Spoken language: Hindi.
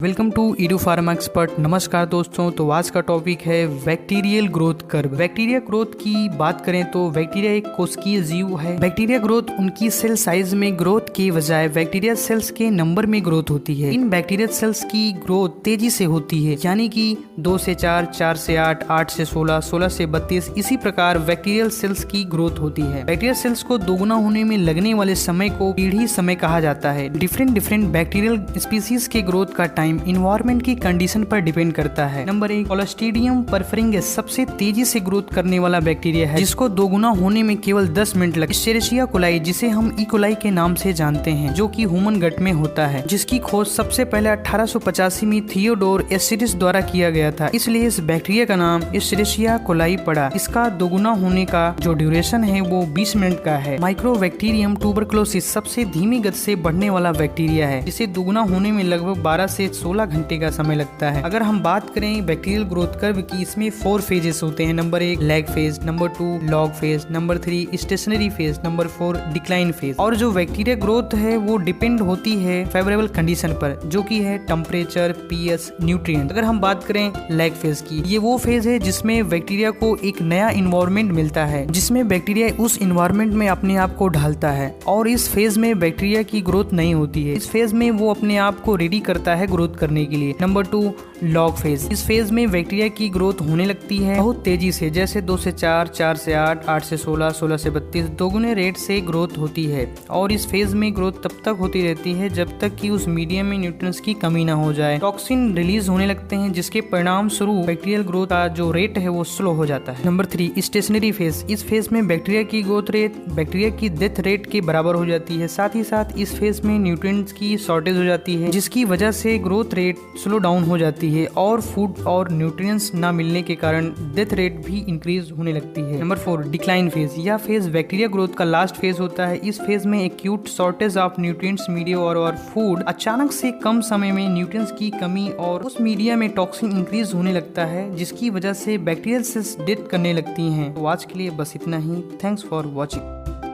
Welcome to edu pharma expert. नमस्कार दोस्तों, तो आज का टॉपिक है bacterial growth curve. Bacteria growth की बात करें तो बैक्टीरिया एक कोशिकीय जीव है। बैक्टीरिया ग्रोथ उनकी सेल साइज में ग्रोथ के बजाय बैक्टीरिया सेल्स के नंबर में ग्रोथ होती है। इन बैक्टीरिया सेल्स की ग्रोथ तेजी से होती है, यानी कि 2 से 4, 4 से 8, 8 से 16, 16 से 32। इसी प्रकार बैक्टीरियल सेल्स की ग्रोथ होती है। बैक्टीरिया सेल्स को दोगुना होने में लगने वाले समय को पीढ़ी समय कहा जाता है। डिफरेंट बैक्टीरियल स्पीसीज के ग्रोथ का टाइम इन्वायरमेंट की कंडीशन पर डिपेंड करता है। नंबर 1, क्लोस्ट्रीडियम परफरिंगस सबसे तेजी से ग्रोथ करने वाला बैक्टीरिया है, जिसको दोगुना होने में केवल 10 मिनट लगते हैं। एस्चेरिचिया कोलाई, जिसे हम ई कोलाई के नाम से जानते हैं, जो कि ह्यूमन गट में होता है, जिसकी खोज सबसे पहले 1885 में थियोडोर एसिडिस द्वारा किया गया था, इसलिए इस बैक्टीरिया का नाम एस्चेरिचिया कोलाई पड़ा। इसका दोगुना होने का जो ड्यूरेशन है वो 20 मिनट का है। माइक्रोबैक्टीरियम ट्यूबरकुलोसिस सबसे धीमी गति से बढ़ने वाला बैक्टीरिया है, जिसे दोगुना होने में लगभग 12 से 16 घंटे का समय लगता है। अगर हम बात करें बैक्टीरियल ग्रोथ कर्व की, इसमें 4 फेजेस होते हैं। Number 1 lag phase, number 2 log phase, number 3 stationary phase, number 4 decline phase. और जो बैक्टीरिया ग्रोथ है वो डिपेंड होती है फेवरेबल कंडीशन पर, जो कि है टेम्परेचर, पीएच, न्यूट्रिएंट। अगर हम बात करें लैग फेज की, ये वो फेज है जिसमें बैक्टीरिया को एक नया इन्वायरमेंट मिलता है, जिसमें बैक्टीरिया उस इन्वायरमेंट में अपने आप को ढालता है, और इस फेज में बैक्टीरिया की ग्रोथ नहीं होती है। इस फेज में वो अपने आप को रेडी करता है ग्रोथ करने के लिए। Number 2 log phase. इस फेज में बैक्टीरिया की ग्रोथ होने लगती है बहुत तेजी से, जैसे 2 से 4, 4 से 8, 8 से 16, 16 से 32 दोगुने रेट से ग्रोथ होती है। और इस फेज में ग्रोथ तब तक होती रहती है जब तक कि उस मीडियम में न्यूट्रिएंट्स की कमी ना हो जाए। टॉक्सिन रिलीज होने लगते हैं, जिसके परिणाम स्वरूप बैक्टीरियल ग्रोथ का जो रेट है वो स्लो हो जाता है। Number 3 stationary phase. इस फेज में बैक्टीरिया की ग्रोथ रेट बैक्टीरिया की डेथ रेट के बराबर हो जाती है। साथ ही साथ इस फेज में न्यूट्रिएंट्स की शॉर्टेज हो जाती है, जिसकी वजह से ग्रोथ रेट स्लो डाउन हो जाती है, और फूड और न्यूट्रिएंट्स ना मिलने के कारण डेथ रेट भी इंक्रीज होने लगती है। Number 4 decline phase. यह फेज बैक्टीरिया ग्रोथ का लास्ट फेज होता है। इस फेज में acute shortage of nutrients, media और फूड, अचानक से कम समय में न्यूट्रिएंट्स की कमी और उस मीडिया में टॉक्सिन इंक्रीज होने लगता है, जिसकी वजह से बैक्टीरियल सेल्स डेथ करने लगती हैं। तो आज के लिए बस इतना ही। Thanks for watching.